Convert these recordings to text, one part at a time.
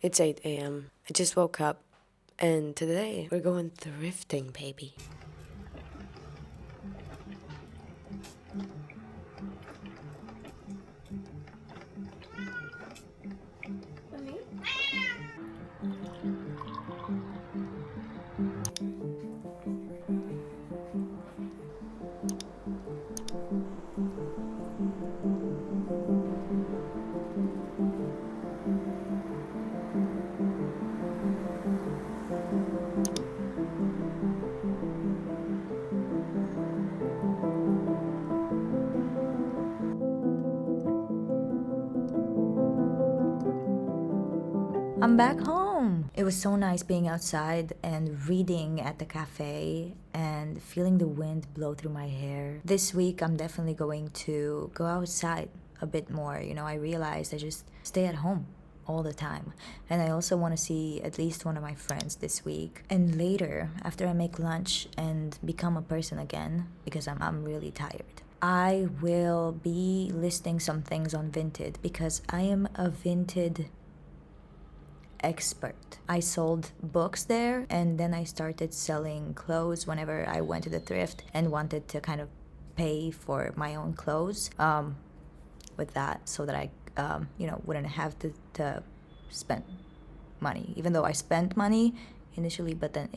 It's 8 a.m. I just woke up, and today we're going thrifting, baby. I'm back home. It was so nice being outside and reading at the cafe and feeling the wind blow through my hair. This week, I'm definitely going to go outside a bit more. I realized I just stay at home all the time. And I also want to see at least one of my friends this week. And later, after I make lunch and become a person again, because I'm really tired, I will be listing some things on Vinted because I am a Vinted expert. I sold books there, and then I started selling clothes whenever I went to the thrift and wanted to kind of pay for my own clothes with that, so that I wouldn't have to spend money, even though I spent money initially, but then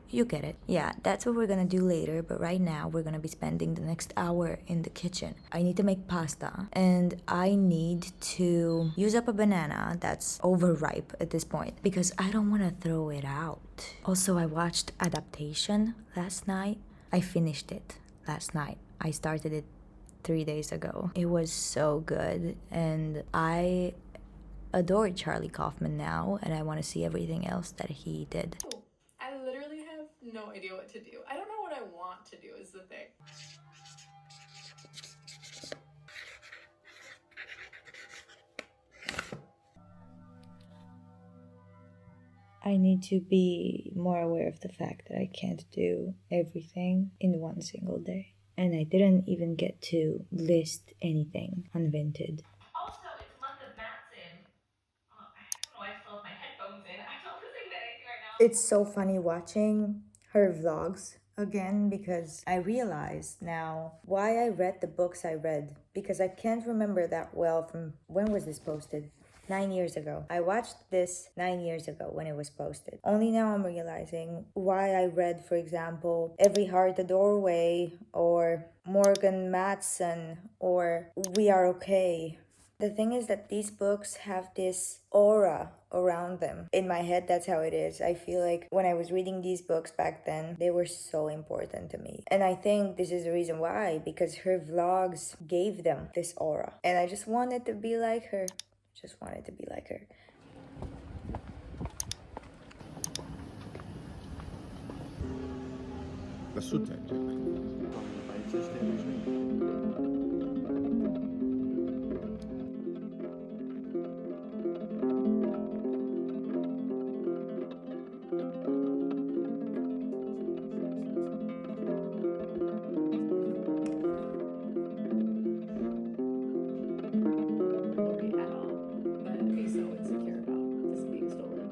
you get it. Yeah, that's what we're gonna do later, but right now we're gonna be spending the next hour in the kitchen. I need to make pasta, and I need to use up a banana that's overripe at this point because I don't want to throw it out. Also, I watched Adaptation last night. I finished it last night. I started it 3 days ago. It was so good, and I adore Charlie Kaufman now, and I want to see everything else that he did. I literally have no idea what to do. I don't know what I want to do is the thing. I need to be more aware of the fact that I can't do everything in one single day. And I didn't even get to list anything on Vinted. Also, it's month of Matson. I don't know why I still have my headphones in. I'm not listening to anything right now. It's so funny watching her vlogs again because I realized now why I read the books I read, because I can't remember that well from when was this posted. 9 years ago. I watched this 9 years ago when it was posted. Only now I'm realizing why I read, for example, Every Heart a Doorway or Morgan Matson or We Are Okay. The thing is that these books have this aura around them. In my head, that's how it is. I feel like when I was reading these books back then, they were so important to me. And I think this is the reason why, because her vlogs gave them this aura. And I just wanted to be like her. Just wanted to be like her. Lassù c'è. At all, but be so insecure about this being stolen.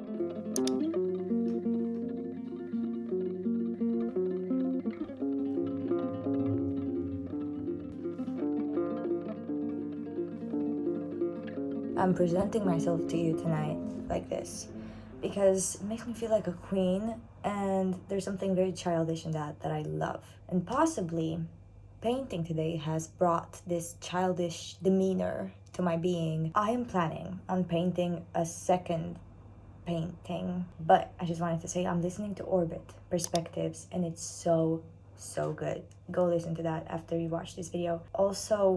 I'm presenting myself to you tonight like this because it makes me feel like a queen, and there's something very childish in that I love. And possibly painting today has brought this childish demeanor to my being. I am planning on painting a second painting, but I just wanted to say I'm listening to Orbit Perspectives, and it's so good. Go listen to that after you watch this video. Also,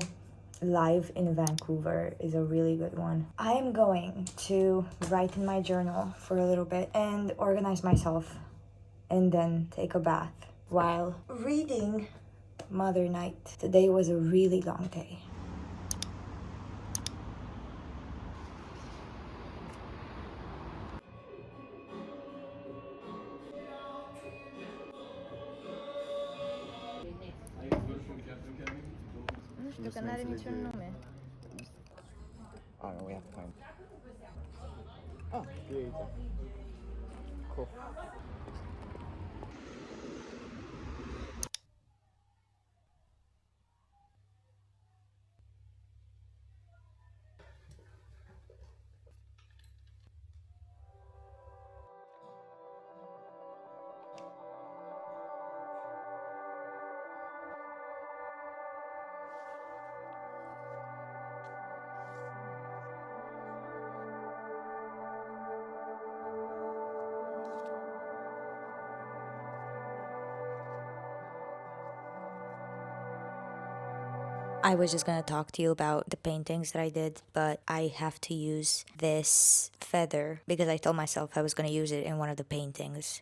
Live in Vancouver is a really good one. I am going to write in my journal for a little bit and organize myself, and then take a bath while reading Mother Night. Today was a really long day. Ah, no, we have to find. Oh, 뒤에 있다. Cool. I was just gonna talk to you about the paintings that I did, but I have to use this feather because I told myself I was gonna use it in one of the paintings.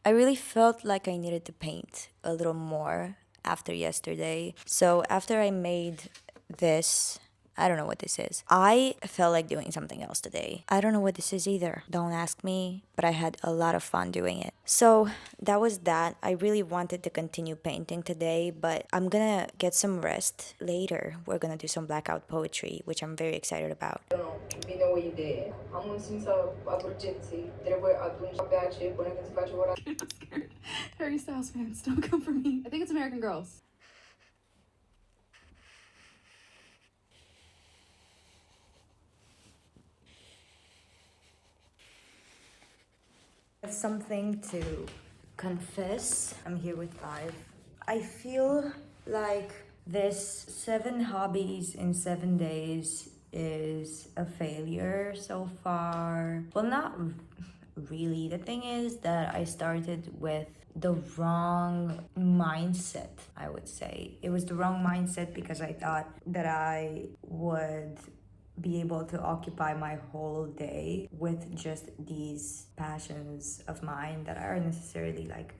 I really felt like I needed to paint a little more after yesterday. So after I made this, I don't know what this is. I felt like doing something else today. I don't know what this is either. Don't ask me, but I had a lot of fun doing it. So that was that. I really wanted to continue painting today, but I'm gonna get some rest later. We're gonna do some blackout poetry, which I'm very excited about. Mi know what you did. I'm simsa aburgency. Trebuie atunci abia aceea până când se face ora. I'm scared. Harry Styles fans, don't come for me. I think it's American Girls. I have something to confess. I'm here with 5. I feel like this 7 hobbies in 7 days is a failure so far. Well, not really. The thing is that I started with the wrong mindset, I would say. It was the wrong mindset because I thought that I would be able to occupy my whole day with just these passions of mine that aren't necessarily like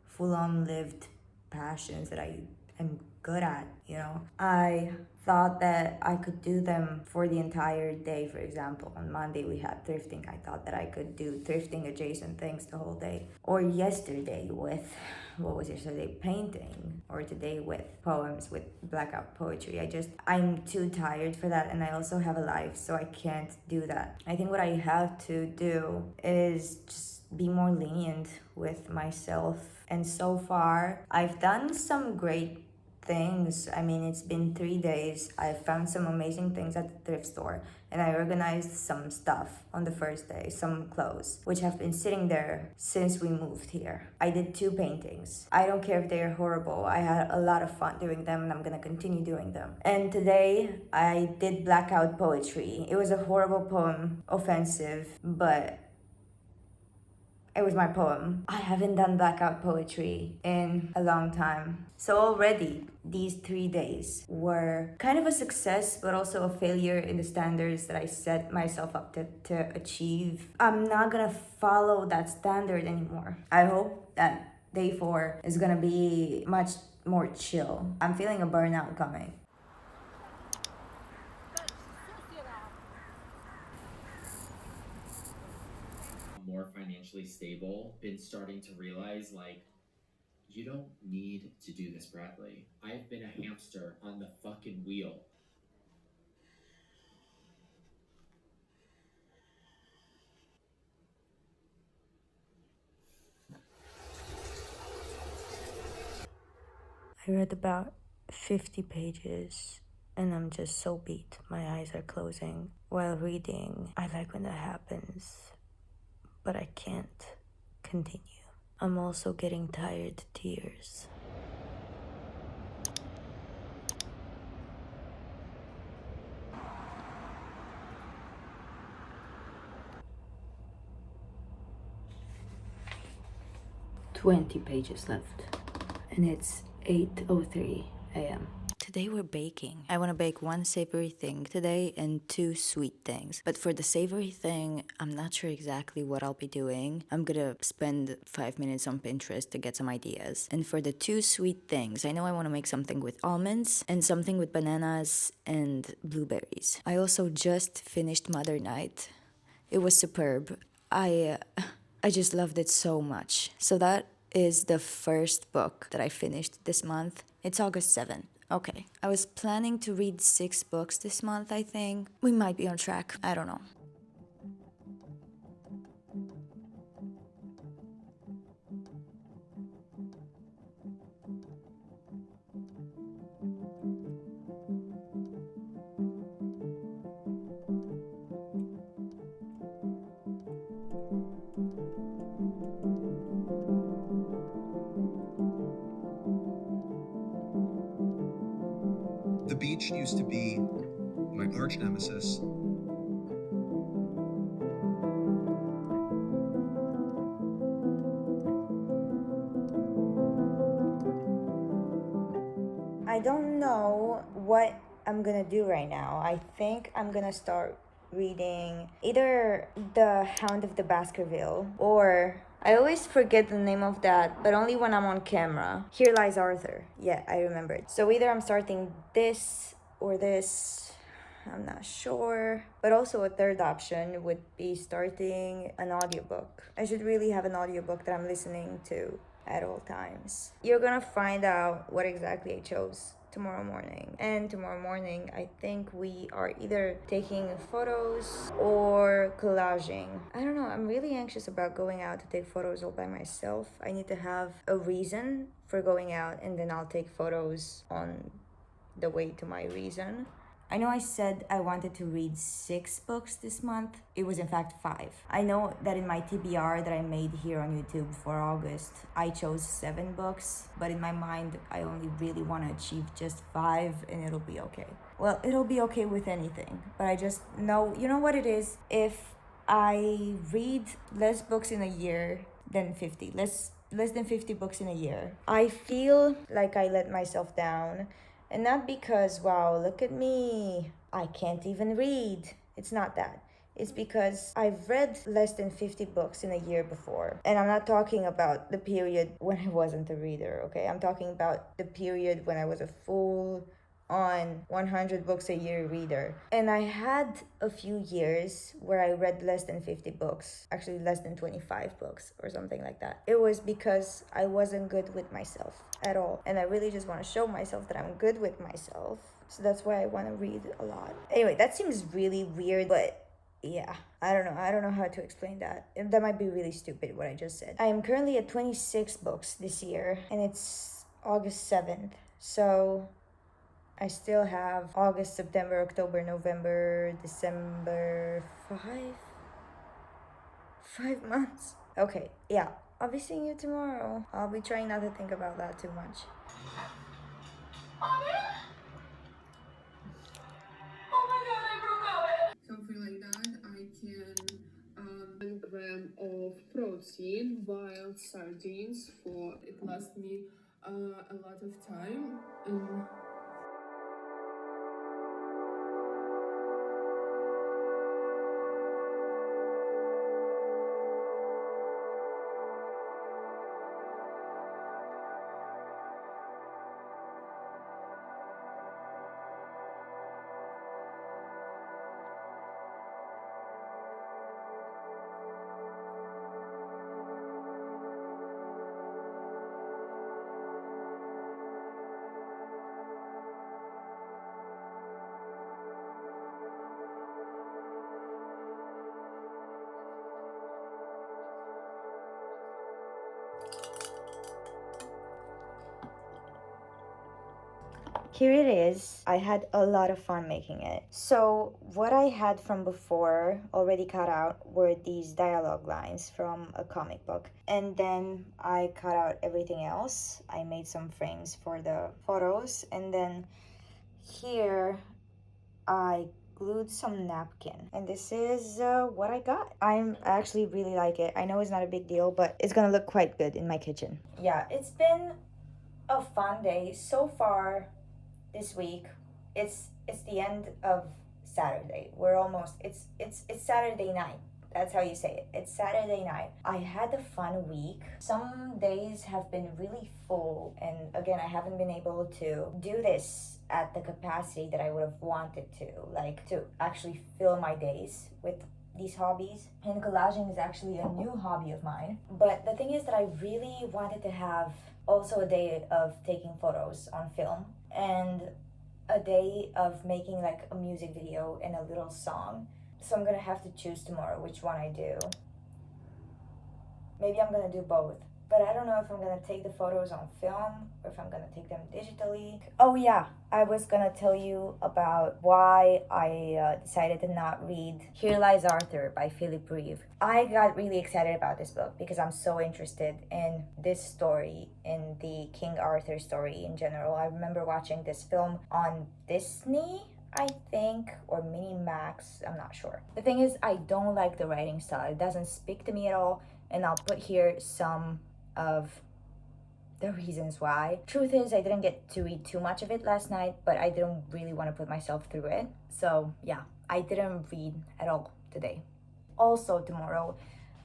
full-on lived passions that I am good at, you know. I thought that I could do them for the entire day. For example, on Monday we had thrifting. I thought that I could do thrifting adjacent things the whole day. Or yesterday with, what was yesterday? Painting. Or today with poems, with blackout poetry. I'm too tired for that, and I also have a life, so I can't do that. I think what I have to do is just be more lenient with myself. And so far, I've done some great things. I mean, it's been 3 days. I found some amazing things at the thrift store, and I organized some stuff on the first day, some clothes, which have been sitting there since we moved here. I did 2 paintings. I don't care if they're horrible. I had a lot of fun doing them, and I'm gonna continue doing them. And today, I did blackout poetry. It was a horrible poem, offensive, but it was my poem. I haven't done blackout poetry in a long time. So already, these 3 days were kind of a success, but also a failure in the standards that I set myself up to achieve. I'm not gonna follow that standard anymore. I hope that day 4 is gonna be much more chill. I'm feeling a burnout coming. More financially stable, been starting to realize like you don't need to do this, Bradley. I've been a hamster on the fucking wheel. I read about 50 pages and I'm just so beat. My eyes are closing while reading. I like when that happens, but I can't continue. I'm also getting tired to tears. "20 pages left, and it's 8:03 a.m. Today we're baking. I want to bake 1 savory thing today and 2 sweet things. But for the savory thing, I'm not sure exactly what I'll be doing. I'm gonna spend 5 minutes on Pinterest to get some ideas. And for the 2 sweet things, I know I want to make something with almonds and something with bananas and blueberries. I also just finished Mother Night. It was superb. I just loved it so much. So that is the first book that I finished this month. It's August 7th. Okay, I was planning to read 6 books this month, I think. We might be on track. I don't know. The beach used to be my arch nemesis. I don't know what I'm gonna do right now. I think I'm gonna start reading either The Hound of the Baskerville or I always forget the name of that, but only when I'm on camera. Here Lies Arthur. Yeah, I remember it. So either I'm starting this or this. I'm not sure. But also a third option would be starting an audiobook. I should really have an audiobook that I'm listening to at all times. You're gonna find out what exactly I chose tomorrow morning. And tomorrow morning, I think we are either taking photos or collaging. I don't know, I'm really anxious about going out to take photos all by myself. I need to have a reason for going out, and then I'll take photos on the way to my reason. I know I said I wanted to read 6 books this month. It was in fact 5. I know that in my TBR that I made here on YouTube for August, I chose 7 books, but in my mind, I only really want to achieve just 5 and it'll be okay. Well, it'll be okay with anything, but I just know, you know what it is? If I read less books in a year than 50, less than 50 books in a year, I feel like I let myself down. And not because, wow, look at me, I can't even read. It's not that. It's because I've read less than 50 books in a year before. And I'm not talking about the period when I wasn't a reader, okay? I'm talking about the period when I was a full on 100 books a year reader. And I had a few years where I read less than 50 books, actually less than 25 books or something like that. It was because I wasn't good with myself at all. And I really just want to show myself that I'm good with myself. So that's why I want to read a lot. Anyway, that seems really weird, but yeah, I don't know how to explain that. That might be really stupid what I just said. I am currently at 26 books this year, and it's August 7th. So I still have August, September, October, November, December, 5 months. Okay, yeah, I'll be seeing you tomorrow. I'll be trying not to think about that too much. Something like that, I can 1 gram of protein, while sardines for it lasts me a lot of time. Here it is. I had a lot of fun making it. So what I had from before already cut out were these dialogue lines from a comic book. And then I cut out everything else. I made some frames for the photos. And then here I glued some napkin. And this is what I got. I actually really like it. I know it's not a big deal, but it's gonna look quite good in my kitchen. Yeah, it's been a fun day so far. This week, it's the end of Saturday. We're almost it's Saturday night. That's how you say it. It's Saturday night. I had a fun week. Some days have been really full, and again, I haven't been able to do this at the capacity that I would have wanted to, like to actually fill my days with these hobbies, and collaging is actually a new hobby of mine. But the thing is that I really wanted to have also a day of taking photos on film and a day of making like a music video and a little song. So I'm gonna have to choose tomorrow which one I do. Maybe I'm gonna do both, but I don't know if I'm gonna take the photos on film or if I'm gonna take them digitally. Oh yeah, I was gonna tell you about why I decided to not read Here Lies Arthur by Philip Reeve. I got really excited about this book because I'm so interested in this story, in the King Arthur story in general. I remember watching this film on Disney, I think, or Minimax, I'm not sure. The thing is, I don't like the writing style. It doesn't speak to me at all, and I'll put here some of the reasons why. Truth is, I didn't get to read too much of it last night, but I didn't really want to put myself through it. So yeah, I didn't read at all today. Also tomorrow,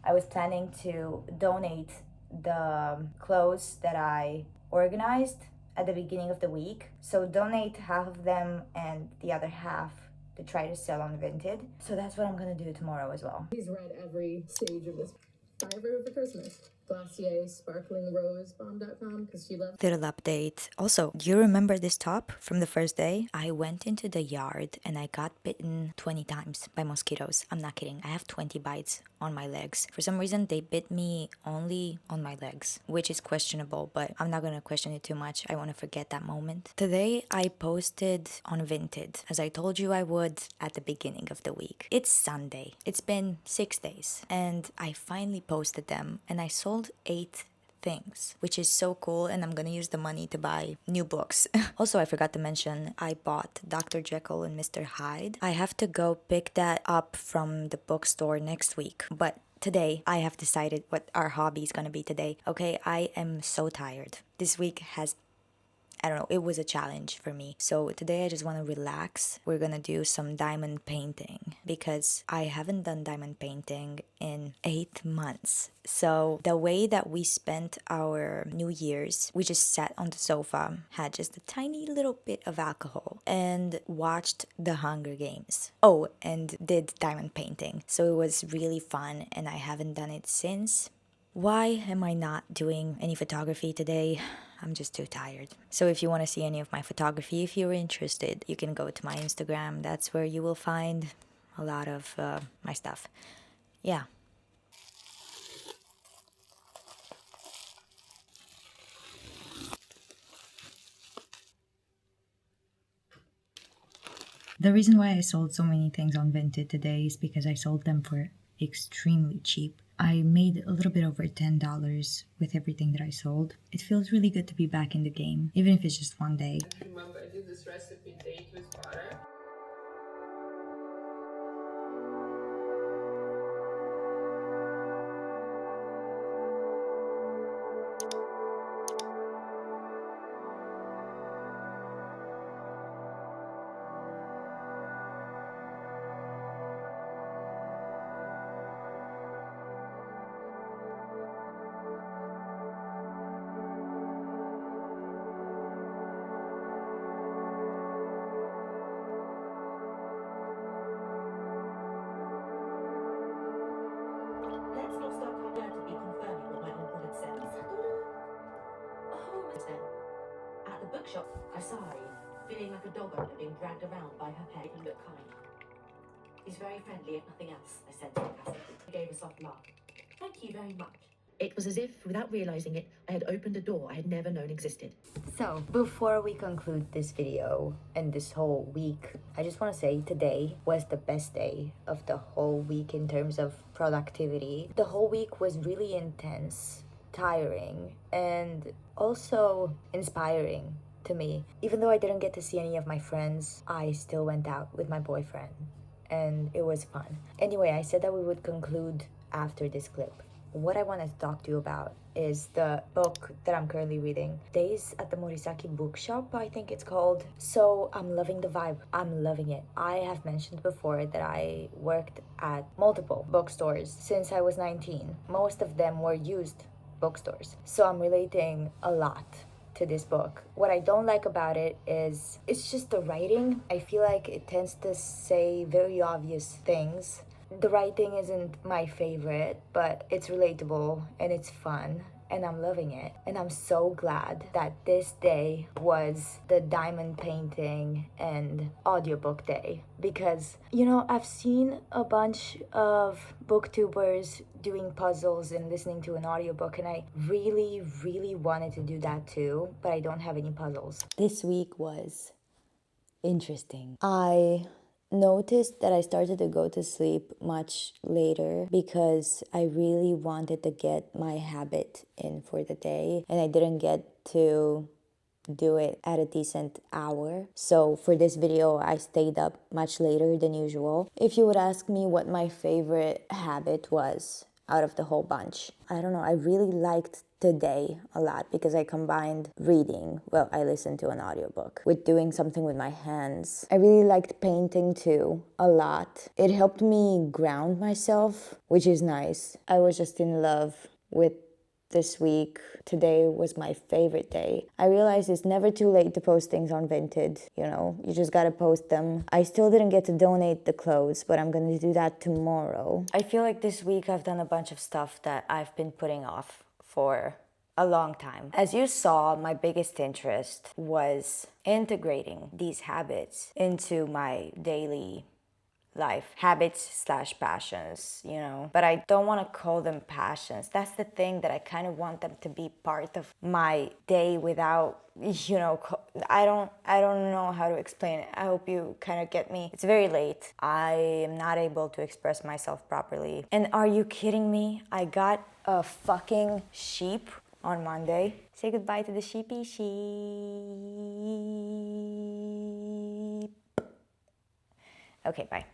I was planning to donate the clothes that I organized at the beginning of the week. So donate half of them and the other half to try to sell on Vinted. So that's what I'm gonna do tomorrow as well. He's read every stage of this. Buy her for Christmas. Glacier Sparkling Rose Bomb.com because she loves. Little update. Also, do you remember this top from the first day? I went into the yard and I got bitten 20 times by mosquitoes. I'm not kidding. I have 20 bites on my legs. For some reason, they bit me only on my legs, which is questionable, but I'm not gonna question it too much. I want to forget that moment. Today, I posted on Vinted, as I told you I would at the beginning of the week. It's Sunday. It's been 6 days, and I finally posted them, and I sold 8 things, which is so cool, and I'm gonna use the money to buy new books. Also, I forgot to mention, I bought Dr. Jekyll and Mr. Hyde. I have to go pick that up from the bookstore next week, but today I have decided what our hobby is gonna be today. Okay, I am so tired. This week has, I don't know, it was a challenge for me. So today I just want to relax. We're gonna do some diamond painting because I haven't done diamond painting in 8 months. So the way that we spent our New Year's, we just sat on the sofa, had just a tiny little bit of alcohol, and watched The Hunger Games. Oh, and did diamond painting. So it was really fun, and I haven't done it since. Why am I not doing any photography today? I'm just too tired. So if you want to see any of my photography, if you're interested, you can go to my Instagram. That's where you will find a lot of my stuff. Yeah. The reason why I sold so many things on Vinted today is because I sold them for extremely cheap. I made a little bit over $10 with everything that I sold. It feels really good to be back in the game, even if it's just one day. Remember, I did this recipe date with butter. Let's not start inadvertently confirming what my uncle had said. Oh, then. At the bookshop, I sighed, feeling like a dog owner being dragged around by her pet and look kind. He's very friendly, if nothing else, I said sarcastically. He gave a soft laugh. Thank you very much. It was as if, without realizing it, I had opened a door I had never known existed. So, before we conclude this video and this whole week, I just want to say today was the best day of the whole week in terms of productivity. The whole week was really intense, tiring, and also inspiring to me. Even though I didn't get to see any of my friends, I still went out with my boyfriend, and it was fun. Anyway, I said that we would conclude after this clip. What I wanted to talk to you about is the book that I'm currently reading, Days at the Morisaki Bookshop, I think it's called. So I'm loving the vibe. I'm loving it. I have mentioned before that I worked at multiple bookstores since I was 19. Most of them were used bookstores. So I'm relating a lot to this book. What I don't like about it is it's just the writing. I feel like it tends to say very obvious things The writing isn't my favorite, but it's relatable and it's fun. And I'm loving it. And I'm so glad that this day was the diamond painting and audiobook day. Because, you know, I've seen a bunch of booktubers doing puzzles and listening to an audiobook, and I really, really wanted to do that too, but I don't have any puzzles. This week was interesting. I noticed that I started to go to sleep much later because I really wanted to get my habit in for the day, and I didn't get to do it at a decent hour. So for this video, I stayed up much later than usual. If you would ask me what my favorite habit was out of the whole bunch, I don't know, I really liked today a lot because I combined reading, well, I listened to an audiobook, with doing something with my hands. I really liked painting too, a lot. It helped me ground myself, which is nice. I was just in love with this week. Today was my favorite day. I realized it's never too late to post things on Vinted, you know, you just gotta post them. I still didn't get to donate the clothes, but I'm gonna do that tomorrow. I feel like this week I've done a bunch of stuff that I've been putting off for a long time. As you saw, my biggest interest was integrating these habits into my daily life, habits slash passions, you know, but I don't want to call them passions. That's the thing, that I kind of want them to be part of my day without, you know, I don't know how to explain it. I hope you kind of get me. It's very late. I am not able to express myself properly. And are you kidding me? I got a fucking sheep on Monday. Say goodbye to the sheepy sheep. Okay, bye.